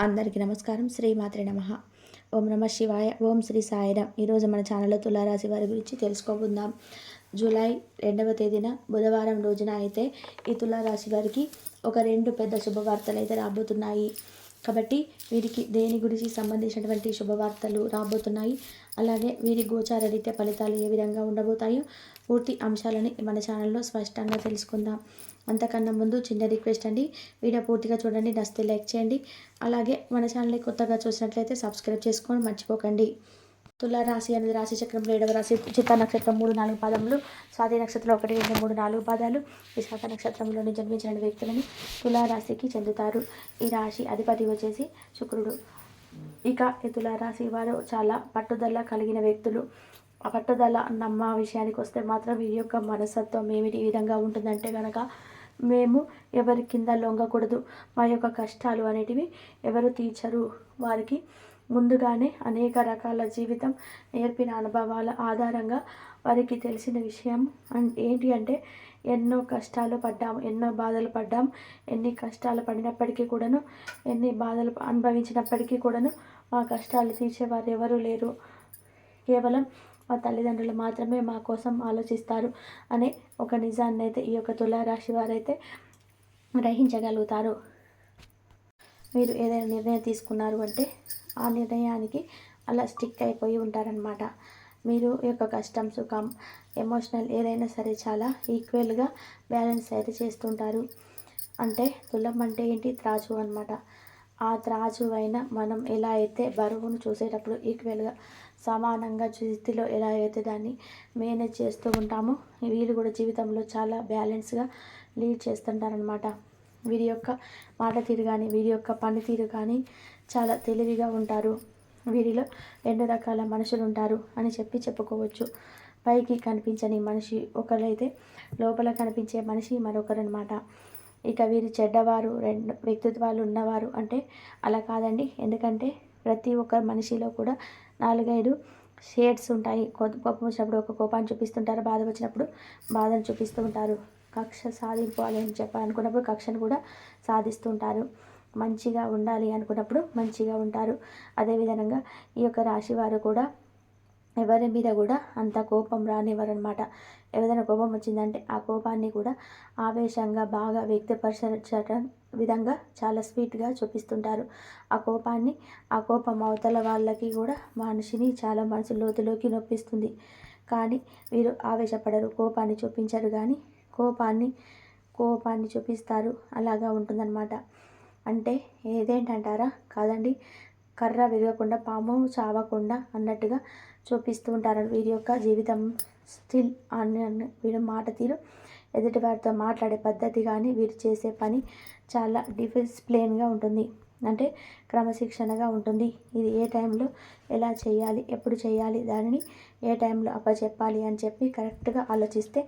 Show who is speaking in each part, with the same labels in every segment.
Speaker 1: అందరికీ నమస్కారం. శ్రీమాత్రే నమః. ఓం నమ శివాయ. ఓం శ్రీ సాయిరాం. ఈరోజు మన ఛానల్లో తులారాశి వారి గురించి తెలుసుకోబోదాం. జూలై 2వ తేదీన బుధవారం రోజున అయితే ఈ తులారాశి వారికి ఒక 2 పెద్ద శుభవార్తలు అయితే రాబోతున్నాయి. కాబట్టి వీరికి దేని గురించి సంబంధించినటువంటి శుభవార్తలు రాబోతున్నాయి, అలాగే వీరి గోచార రీత్యా ఫలితాలు ఏ విధంగా ఉండబోతాయో పూర్తి అంశాలని మన ఛానల్లో స్పష్టంగా తెలుసుకుందాం. అంతకన్నా ముందు చిన్న రిక్వెస్ట్ అండి, వీడియో పూర్తిగా చూడండి, నచ్చితే లైక్ చేయండి, అలాగే మన ఛానల్ని కొత్తగా చూసినట్లయితే సబ్స్క్రైబ్ చేసుకోండి మర్చిపోకండి. తులారాశి అనేది రాశి చక్రంలో 7వ రాశి. చిత్తా నక్షత్రం 3-4 పాదములు, స్వాతి నక్షత్రం 1-2-3-4 పాదాలు, విశాఖ నక్షత్రంలోని జన్మించిన వ్యక్తులని తులారాశికి చెందుతారు. ఈ రాశి అధిపతి వచ్చేసి శుక్రుడు. ఇక ఈ తులారాశి వారు చాలా పట్టుదల కలిగిన వ్యక్తులు. ఆ పట్టుదల నమ్మ విషయానికి వస్తే మాత్రం వీరి యొక్క మనస్తత్వం ఏమిటి ఈ విధంగా ఉంటుందంటే కనుక, మేము ఎవరి కింద లొంగకూడదు, మా యొక్క కష్టాలు అనేటివి ఎవరు తీర్చరు, వారికి ముందుగానే అనేక రకాల జీవితం నేర్పిన అనుభవాల ఆధారంగా వారికి తెలిసిన విషయం ఏంటి అంటే, ఎన్నో కష్టాలు పడ్డాము, ఎన్నో బాధలు పడ్డాం, ఎన్ని కష్టాలు పడినప్పటికీ కూడాను, ఎన్ని బాధలు అనుభవించినప్పటికీ కూడాను మా కష్టాలు తీర్చేవారు ఎవరూ లేరు, కేవలం మా తల్లిదండ్రులు మాత్రమే మా కోసం ఆలోచిస్తారు అనే ఒక నిజాన్ని అయితే ఈ యొక్క తులారాశి వారైతే గ్రహించగలుగుతారు. మీరు ఏదైనా నిర్ణయం తీసుకున్నారు అంటే ఆ నిర్ణయానికి అలా స్టిక్ అయిపోయి ఉంటారనమాట. మీరు యొక్క కష్టం సుఖం ఎమోషనల్ ఏదైనా సరే చాలా ఈక్వల్గా బ్యాలెన్స్ అయితే చేస్తుంటారు. అంటే తులం అంటే ఏంటి, త్రాచు అనమాట. ఆ త్రాచు అయినా మనం ఎలా అయితే బరువును చూసేటప్పుడు ఈక్వల్గా సమానంగా స్థితిలో ఎలా అయితే దాన్ని మేనేజ్ చేస్తూ ఉంటామో, వీళ్ళు కూడా జీవితంలో చాలా బ్యాలెన్స్గా లీడ్ చేస్తుంటారనమాట. వీరి యొక్క మాట తీరు కానీ, వీరి యొక్క పనితీరు కానీ చాలా తెలివిగా ఉంటారు. వీరిలో 2 రకాల మనుషులు ఉంటారు అని చెప్పుకోవచ్చు. పైకి కనిపించని మనిషి ఒకరైతే, లోపల కనిపించే మనిషి మరొకరనమాట. ఇక వీరి చెడ్డవారు 2 వ్యక్తిత్వాలు ఉన్నవారు అంటే అలా కాదండి. ఎందుకంటే ప్రతి ఒక్క మనిషిలో కూడా 4-5 షేడ్స్ ఉంటాయి. కోపం వచ్చినప్పుడు ఒక కోపాన్ని చూపిస్తుంటారు, బాధ వచ్చినప్పుడు బాధను చూపిస్తూ ఉంటారు, కక్ష సాధించాలి అని అనుకున్నప్పుడు కక్షను కూడా సాధిస్తుంటారు, మంచిగా ఉండాలి అనుకున్నప్పుడు మంచిగా ఉంటారు. అదేవిధంగా ఈ యొక్క రాశి వారు కూడా ఎవరి మీద కూడా అంత కోపం రానివ్వరనమాట. ఏదైనా కోపం వచ్చిందంటే ఆ కోపాన్ని కూడా ఆవేశంగా బాగా వ్యక్తపరచడం విధంగా చాలా స్వీట్గా చూపిస్తుంటారు. ఆ కోపం అవతల వాళ్ళకి కూడా మనిషిని చాలా మనసు లోతులోకి నొప్పిస్తుంది. కానీ వీరు ఆవేశపడరు, కోపాన్ని చూపించరు, కానీ కోపాన్ని చూపిస్తారు. అలాగా ఉంటుందన్నమాట. అంటే ఏదేంటంటారా, కాదండి, కర్ర విరగకుండా పాము చావకుండా అన్నట్టుగా చూపిస్తూ ఉంటారు వీరి యొక్క జీవితం స్టిల్ అన్న వీరి మాట తీరు, ఎదుటి వారితో మాట్లాడే పద్ధతి కానీ, వీరు చేసే పని చాలా డిసిప్లిన్గా ఉంటుంది. అంటే క్రమశిక్షణగా ఉంటుంది. ఇది ఏ టైంలో ఎలా చేయాలి, ఎప్పుడు చేయాలి, దానిని ఏ టైంలో అప్పచెప్పాలి అని చెప్పి కరెక్ట్గా ఆలోచిస్తే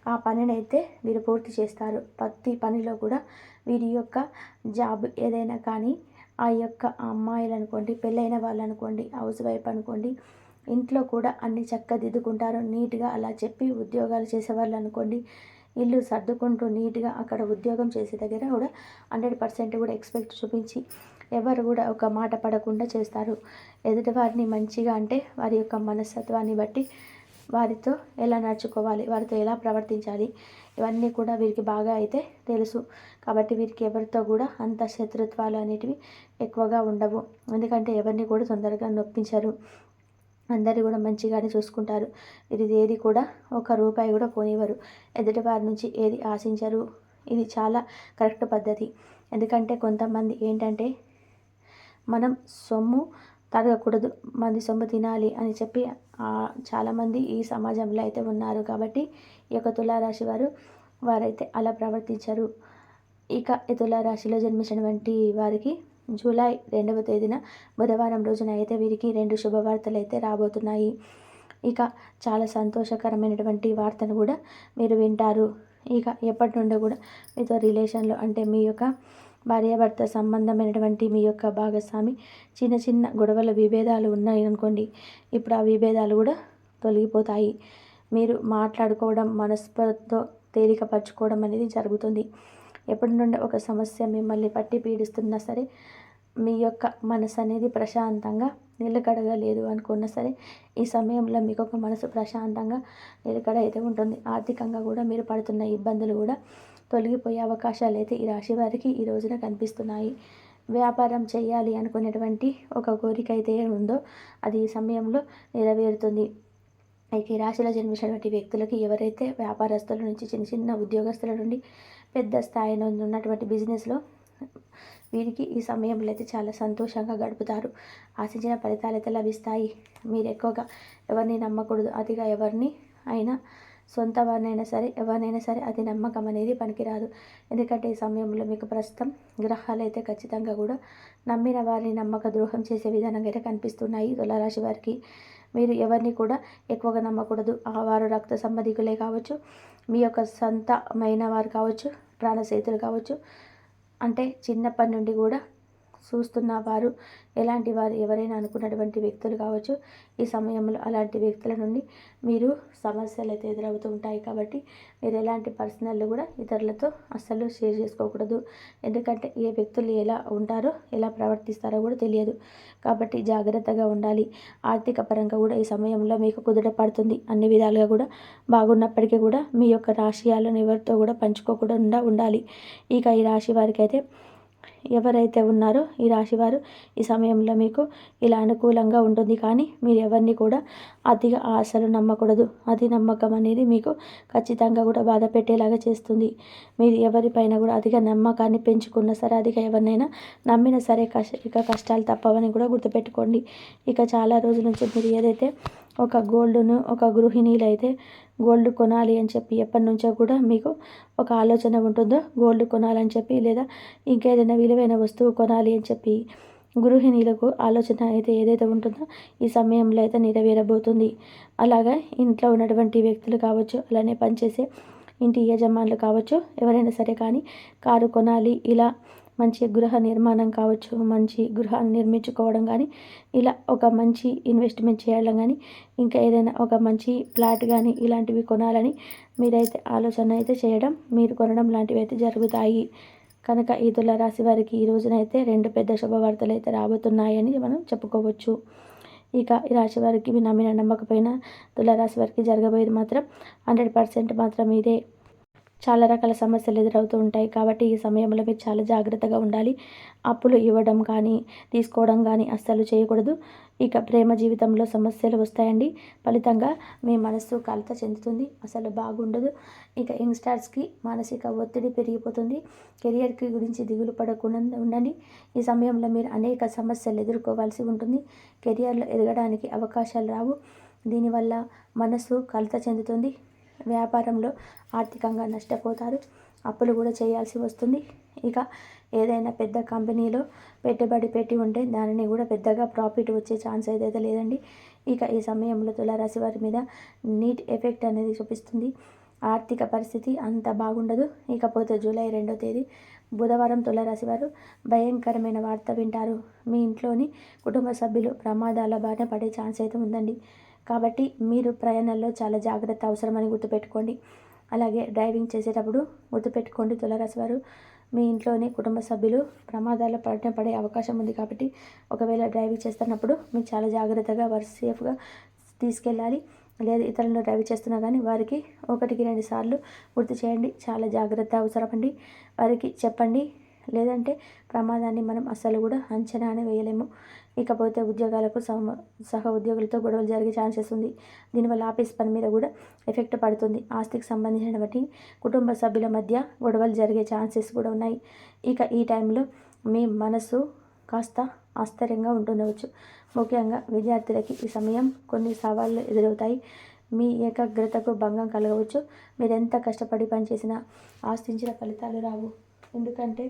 Speaker 1: ఆ పనిని అయితే వీరు పూర్తి చేస్తారు. ప్రతి పనిలో కూడా వీరి యొక్క జాబ్ ఏదైనా కానీ, ఆ యొక్క అమ్మాయిలు అనుకోండి, పెళ్ళైన వాళ్ళు అనుకోండి, హౌస్ వైఫ్ అనుకోండి, ఇంట్లో కూడా అన్ని చక్కదిద్దుకుంటారు నీట్గా. అలా చెప్పి ఉద్యోగాలు చేసేవాళ్ళు అనుకోండి, ఇల్లు సర్దుకుంటూ నీట్గా అక్కడ ఉద్యోగం చేసే దగ్గర కూడా 100% కూడా ఎక్స్పెక్ట్ చూపించి ఎవరు కూడా ఒక మాట పడకుండా చేస్తారు. ఎదుటి వారిని మంచిగా అంటే వారి యొక్క మనస్తత్వాన్ని బట్టి వారితో ఎలా నడుచుకోవాలి, వారితో ఎలా ప్రవర్తించాలి, ఇవన్నీ కూడా వీరికి బాగా అయితే తెలుసు. కాబట్టి వీరికి ఎవరితో కూడా అంత శత్రుత్వాలు అనేటివి ఎక్కువగా ఉండవు. ఎందుకంటే ఎవరిని కూడా తొందరగా నొప్పించరు, అందరినీ కూడా మంచిగానే చూసుకుంటారు. ఇది ఏది కూడా ₹1 కూడా పోనివ్వరు, ఎదుటి వారి నుంచి ఏది ఆశించరు. ఇది చాలా కరెక్ట్ పద్ధతి. ఎందుకంటే కొంతమంది ఏంటంటే, మనం సొమ్ము తరగకూడదు, మంది సొమ్ము తినాలి అని చెప్పి చాలామంది ఈ సమాజంలో అయితే ఉన్నారు. కాబట్టి ఈ యొక్క తులారాశి వారైతే అలా ప్రవర్తించరు. ఇక ఈ తులారాశిలో జన్మించినటువంటి వారికి జూలై 2వ తేదీన బుధవారం రోజున అయితే వీరికి 2 శుభవార్తలు అయితే రాబోతున్నాయి. ఇక చాలా సంతోషకరమైనటువంటి వార్తను కూడా మీరు వింటారు. ఇక ఎప్పటి నుండో కూడా మీతో రిలేషన్లో అంటే మీ యొక్క భార్యాభర్త సంబంధమైనటువంటి మీ యొక్క భాగస్వామి చిన్న గొడవల విభేదాలు ఉన్నాయి అనుకోండి, ఇప్పుడు ఆ విభేదాలు కూడా తొలగిపోతాయి. మీరు మాట్లాడుకోవడం, మనస్పర్ధతో తేలికపరచుకోవడం అనేది జరుగుతుంది. ఎప్పటి నుండి ఒక సమస్య మిమ్మల్ని పట్టి పీడిస్తున్నా సరే మీ యొక్క మనసు అనేది ప్రశాంతంగా నిలకడగలేదు అనుకున్నా సరే ఈ సమయంలో మీకు ఒక మనసు ప్రశాంతంగా నిలకడ అయితే ఉంటుంది. ఆర్థికంగా కూడా మీరు పడుతున్న ఇబ్బందులు కూడా తొలగిపోయే అవకాశాలు అయితే ఈ రాశి వారికి ఈ రోజున కనిపిస్తున్నాయి. వ్యాపారం చేయాలి అనుకునేటువంటి ఒక కోరిక అయితే ఉందో అది ఈ సమయంలో నెరవేరుతుంది. అయితే ఈ రాశిలో జన్మించినటువంటి వ్యక్తులకి ఎవరైతే వ్యాపారస్తుల నుంచి చిన్న చిన్న ఉద్యోగస్తుల నుండి పెద్ద స్థాయిలో ఉన్నటువంటి బిజినెస్లో వీరికి ఈ సమయంలో అయితే చాలా సంతోషంగా గడుపుతారు. ఆశించిన ఫలితాలు అయితే లభిస్తాయి. మీరు ఎక్కువగా ఎవరిని నమ్మకూడదు. అతిగా ఎవరిని అయినా సొంత వారినైనా సరే ఎవరినైనా సరే అది నమ్మకం అనేది పనికిరాదు. ఎందుకంటే ఈ సమయంలో మీకు ప్రస్తుతం గ్రహాలు అయితే ఖచ్చితంగా కూడా నమ్మిన వారిని నమ్మక ద్రోహం చేసే విధానంగా అయితే కనిపిస్తున్నాయి తులారాశి వారికి. మీరు ఎవరిని కూడా ఎక్కువగా నమ్మకూడదు. వారు రక్త సంబంధికులే కావచ్చు, మీ యొక్క సొంతమైన వారు కావచ్చు, ప్రాణ స్నేహితులు కావచ్చు, అంటే చిన్నప్పటి నుండి కూడా చూస్తున్న వారు ఎలాంటి వారు ఎవరైనా అనుకున్నటువంటి వ్యక్తులు కావచ్చు. ఈ సమయంలో అలాంటి వ్యక్తుల నుండి మీరు సమస్యలు అయితే ఎదురవుతూ ఉంటాయి. కాబట్టి మీరు ఎలాంటి పర్సనల్ కూడా ఇతరులతో అస్సలు షేర్ చేసుకోకూడదు. ఎందుకంటే ఏ వ్యక్తులు ఎలా ఉంటారో ఎలా ప్రవర్తిస్తారో కూడా తెలియదు. కాబట్టి జాగ్రత్తగా ఉండాలి. ఆర్థిక పరంగా కూడా ఈ సమయంలో మీకు కుదుట పడుతుంది. అన్ని విధాలుగా కూడా బాగున్నప్పటికీ కూడా మీ యొక్క రాశియాలను ఎవరితో కూడా పంచుకోకుండా ఉండాలి. ఇక ఈ రాశి వారికి అయితే ఎవరైతే ఉన్నారో ఈ రాశివారు ఈ సమయంలో మీకు ఇలా అనుకూలంగా ఉంటుంది. కానీ మీరు ఎవరిని కూడా అతిగా ఆశలు నమ్మకూడదు. అతి నమ్మకం అనేది మీకు ఖచ్చితంగా కూడా బాధ పెట్టేలాగా చేస్తుంది. మీరు ఎవరిపైన కూడా అతిగా నమ్మకాన్ని పెంచుకున్నా సరే, అదిగా ఎవరినైనా నమ్మినా సరే ఇక కష్టాలు తప్పవని కూడా గుర్తుపెట్టుకోండి. ఇక చాలా రోజుల నుంచి మీరు ఏదైతే ఒక ఒక గృహిణీలు అయితే గోల్డ్ కొనాలి అని చెప్పి ఎప్పటి నుంచో కూడా మీకు ఒక ఆలోచన ఉంటుందో గోల్డ్ కొనాలని చెప్పి, లేదా ఇంకేదైనా విలువైన వస్తువు కొనాలి అని చెప్పి గృహిణీలకు ఆలోచన అయితే ఏదైతే ఉంటుందో ఈ సమయంలో అయితే నెరవేరబోతుంది. అలాగా ఇంట్లో ఉన్నటువంటి వ్యక్తులు కావచ్చు, అలానే పనిచేసే ఇంటి యజమానులు కావచ్చు, ఎవరైనా సరే కానీ కారు కొనాలి, ఇలా మంచి గృహ నిర్మాణం కావచ్చు, మంచి గృహాన్ని నిర్మించుకోవడం కానీ, ఇలా ఒక మంచి ఇన్వెస్ట్మెంట్ చేయడం కానీ, ఇంకా ఏదైనా ఒక మంచి ప్లాట్ కానీ ఇలాంటివి కొనాలని మీరైతే ఆలోచన అయితే చేయడం, మీరు కొనడం లాంటివి అయితే జరుగుతాయి. కనుక ఈ తులారాశి వారికి ఈ రోజునైతే 2 పెద్ద శుభవార్తలు అయితే రాబోతున్నాయని మనం చెప్పుకోవచ్చు. ఇక ఈ రాశి వారికి మీ నమ్మిన నమ్మకపోయినా తులారాశి వారికి జరగబోయేది మాత్రం 100% మాత్రం ఇదే. చాలా రకాల సమస్యలు ఎదురవుతూ ఉంటాయి. కాబట్టి ఈ సమయంలో మీరు చాలా జాగ్రత్తగా ఉండాలి. అప్పులు ఇవ్వడం కానీ తీసుకోవడం కానీ అస్సలు చేయకూడదు. ఇక ప్రేమ జీవితంలో సమస్యలు వస్తాయండి. ఫలితంగా మీ మనస్సు కలత చెందుతుంది, అసలు బాగుండదు. ఇక యంగ్స్టర్స్కి మానసిక ఒత్తిడి పెరిగిపోతుంది. కెరియర్కి గురించి దిగులు పడకుండా ఉండండి. ఈ సమయంలో మీరు అనేక సమస్యలు ఎదుర్కోవాల్సి ఉంటుంది. కెరియర్లో ఎదగడానికి అవకాశాలు రావు. దీనివల్ల మనస్సు కలత చెందుతుంది. వ్యాపారంలో ఆర్థికంగా నష్టపోతారు. అప్పులు కూడా చేయాల్సి వస్తుంది. ఇక ఏదైనా పెద్ద కంపెనీలో పెట్టుబడి పెట్టి ఉంటే దానిని కూడా పెద్దగా ప్రాఫిట్ వచ్చే ఛాన్స్ అయితే లేదండి. ఇక ఈ సమయంలో తులారాశి వారి మీద నీట్ ఎఫెక్ట్ అనేది చూపిస్తుంది. ఆర్థిక పరిస్థితి అంత బాగుండదు. ఇకపోతే జూలై 2వ తేదీ బుధవారం తులారాశి వారు భయంకరమైన వార్త వింటారు. మీ ఇంట్లోని కుటుంబ సభ్యులు ప్రమాదాల బారిన పడే ఛాన్స్ అయితే ఉందండి. కాబట్టి మీరు ప్రయాణాల్లో చాలా జాగ్రత్త అవసరమని గుర్తుపెట్టుకోండి. అలాగే డ్రైవింగ్ చేసేటప్పుడు గుర్తుపెట్టుకోండి తులారాశి వారు, మీ ఇంట్లోని కుటుంబ సభ్యులు ప్రమాదాల పడే అవకాశం ఉంది. కాబట్టి ఒకవేళ డ్రైవింగ్ చేస్తున్నప్పుడు మీరు చాలా జాగ్రత్తగా వారు సేఫ్గా తీసుకెళ్ళాలి. లేదా ఇతరులను డ్రైవ్ చేస్తున్నా కానీ వారికి 1కి 2 సార్లు గుర్తు చేయండి. చాలా జాగ్రత్త అవసరమండి. వారికి చెప్పండి. లేదంటే ప్రమాదాన్ని మనం అస్సలు కూడా అంచనానే వేయలేము. ఇకపోతే ఉద్యోగాలకు సహ ఉద్యోగులతో గొడవలు జరిగే ఛాన్సెస్ ఉంది. దీనివల్ల ఆఫీస్ పని మీద కూడా ఎఫెక్ట్ పడుతుంది. ఆస్తికి సంబంధించినటువంటి కుటుంబ సభ్యుల మధ్య గొడవలు జరిగే ఛాన్సెస్ కూడా ఉన్నాయి. ఇక ఈ టైంలో మీ మనసు కాస్త ఆశ్చర్యంగా ఉంటుండవచ్చు. ముఖ్యంగా విద్యార్థులకి ఈ సమయం కొన్ని సవాళ్ళు ఎదురవుతాయి. మీ ఏకాగ్రతకు భంగం కలగవచ్చు. మీరు ఎంత కష్టపడి పనిచేసినా ఆశించిన ఫలితాలు రావు. ఎందుకంటే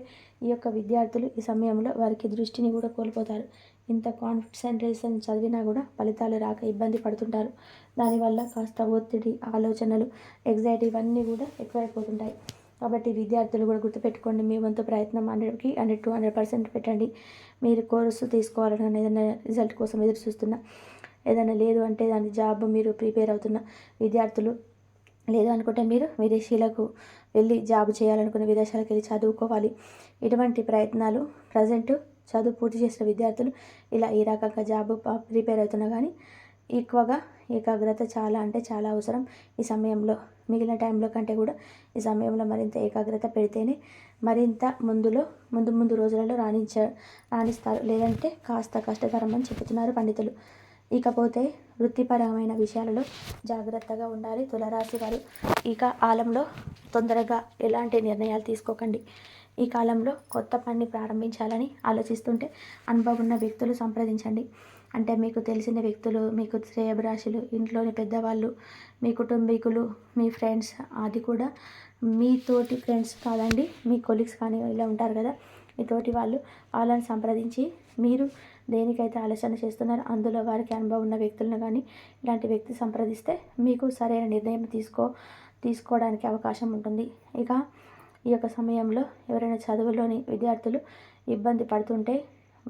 Speaker 1: ఈ యొక్క విద్యార్థులు ఈ సమయంలో వారికి దృష్టిని కూడా కోల్పోతారు. ఇంత కాన్సన్ట్రేషన్ చదివినా కూడా ఫలితాలు రాక ఇబ్బంది పడుతుంటారు. దానివల్ల కాస్త ఒత్తిడి, ఆలోచనలు, ఎగ్జైటీ ఇవన్నీ కూడా ఎక్కువైపోతుంటాయి. కాబట్టి విద్యార్థులు కూడా గుర్తుపెట్టుకోండి, మీ వంతు ప్రయత్నం 100కి 100 to 100% పెట్టండి. మీరు కోర్సు తీసుకోవాలని ఏదైనా రిజల్ట్ కోసం ఎదురు చూస్తున్నా, ఏదైనా లేదు అంటే దాని జాబ్ మీరు ప్రిపేర్ అవుతున్న విద్యార్థులు, లేదు అనుకుంటే మీరు విదేశీలకు వెళ్ళి జాబ్ చేయాలనుకునే విదేశాలకు వెళ్ళి చదువుకోవాలి. ఇటువంటి ప్రయత్నాలు ప్రజెంట్ చదువు పూర్తి చేసిన విద్యార్థులు ఇలా ఈ రకంగా జాబ్ ప్రిపేర్ అవుతున్నా కానీ ఎక్కువగా ఏకాగ్రత చాలా అంటే చాలా అవసరం ఈ సమయంలో. మిగిలిన టైంలో కంటే కూడా ఈ సమయంలో మరింత ఏకాగ్రత పెడితేనే మరింత ముందు రోజులలో రాణిస్తారు. లేదంటే కాస్త కష్టతరం అని చెబుతున్నారు పండితులు. ఇకపోతే వృత్తిపరమైన విషయాలలో జాగ్రత్తగా ఉండాలి తులారాశి వారు. ఈ కాలంలో తొందరగా ఎలాంటి నిర్ణయాలు తీసుకోకండి. ఈ కాలంలో కొత్త పనిని ప్రారంభించాలని ఆలోచిస్తుంటే అనుభవం ఉన్న వ్యక్తులు సంప్రదించండి. అంటే మీకు తెలిసిన వ్యక్తులు, మీకు శ్రేయోభిలాషులు, ఇంట్లోని పెద్దవాళ్ళు, మీ కుటుంబీకులు, మీ ఫ్రెండ్స్, అది కూడా మీ తోటి ఫ్రెండ్స్ కాదండి, మీ కొలీగ్స్ కానీ ఇలా ఉంటారు కదా, మీ తోటి వాళ్ళని సంప్రదించి మీరు దేనికైతే ఆలోచన చేస్తున్నారో అందులో వారికి అనుభవం ఉన్న వ్యక్తులను కానీ ఇలాంటి వ్యక్తి సంప్రదిస్తే మీకు సరైన నిర్ణయం తీసుకోవడానికి అవకాశం ఉంటుంది. ఇక ఈ యొక్క సమయంలో ఎవరైనా చదువులోని విద్యార్థులు ఇబ్బంది పడుతుంటే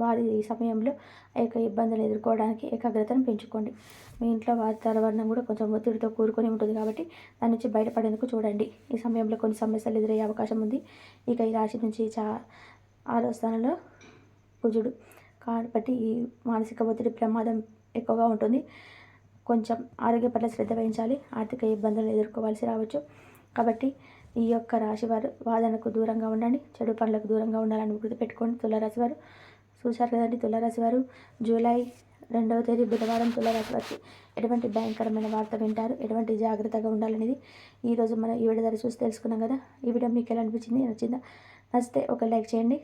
Speaker 1: వారి ఈ సమయంలో ఆ యొక్క ఇబ్బందులు ఎదుర్కోవడానికి ఏకాగ్రతను పెంచుకోండి. మీ ఇంట్లో వాతావరణం కూడా కొంచెం ఒత్తిడితో కూడుకొని ఉంటుంది కాబట్టి దాని నుంచి బయటపడేందుకు చూడండి. ఈ సమయంలో కొన్ని సమస్యలు ఎదురయ్యే అవకాశం ఉంది. ఇక ఈ రాశి నుంచి 6వ స్థానంలో కుజుడు కాబట్టి ఈ మానసిక ఒత్తిడి ప్రమాదం ఎక్కువగా ఉంటుంది. కొంచెం ఆరోగ్య పట్ల శ్రద్ధ వహించాలి. ఆర్థిక ఇబ్బందులను ఎదుర్కోవాల్సి రావచ్చు. కాబట్టి ఈ యొక్క రాశివారు వాదనకు దూరంగా ఉండండి, చెడు పనులకు దూరంగా ఉండాలని గుర్తుపెట్టుకోండి. తులారాశి వారు చూశారు కదండి. తులారాశి వారు జూలై 2వ తేదీ బుధవారం తులారాశి వారికి ఎటువంటి భయంకరమైన వార్త వింటారు, ఎటువంటి జాగ్రత్తగా ఉండాలనేది ఈరోజు మనం ఈ వీడియో ద్వారా చూసి తెలుసుకున్నాం కదా. ఈ వీడియో మీకు ఎలా అనిపించింది? నచ్చిందా? నచ్చితే ఒక లైక్ చేయండి,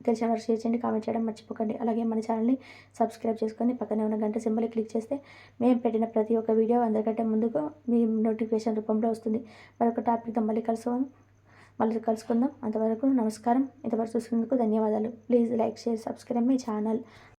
Speaker 1: తెలిసిన వారు షేర్ చేయండి, కామెంట్ చేయడం మర్చిపోకండి. అలాగే మన ఛానల్ని సబ్స్క్రైబ్ చేసుకొని పక్కనే ఉన్న గంట సింబల్ క్లిక్ చేస్తే మేము పెట్టిన ప్రతి ఒక్క వీడియో అందరికంటే ముందుగా మీ నోటిఫికేషన్ రూపంలో వస్తుంది. మరొక టాపిక్తో మళ్ళీ కలుసుకుందాం. అంతవరకు నమస్కారం. ఇంతవరకు చూసినందుకు ధన్యవాదాలు. Please like, share, subscribe my channel.